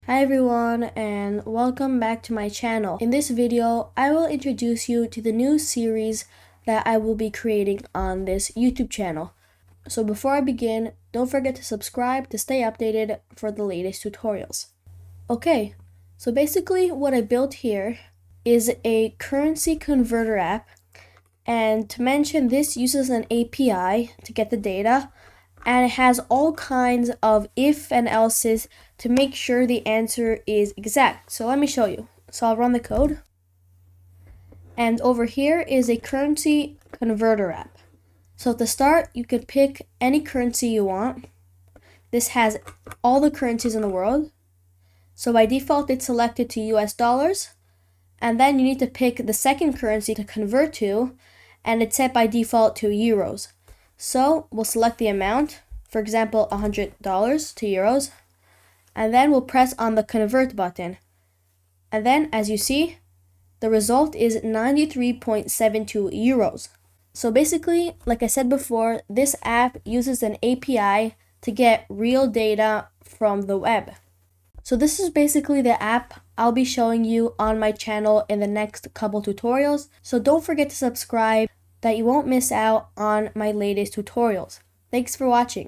Hi everyone and welcome back to my channel. In this video, I will introduce you to the new series that I will be creating on this YouTube channel. So before I begin, don't forget to subscribe to stay updated for the latest tutorials. Okay, so basically what I built here is a currency converter app, and to mention, this uses an API to get the data, and it has all kinds of if and else's to make sure the answer is exact. So let me show you. So I'll run the code. And over here is a currency converter app. So to start, you could pick any currency you want. This has all the currencies in the world. So by default, it's selected to US dollars. And then you need to pick the second currency to convert to, and it's set by default to euros. So we'll select the amount, for example, $100 to euros, and then we'll press on the convert button. And then, as you see, the result is 93.72 euros. So basically, like I said before, this app uses an API to get real data from the web. So this is basically the app I'll be showing you on my channel in the next couple tutorials. So don't forget to subscribe that you won't miss out on my latest tutorials. Thanks for watching.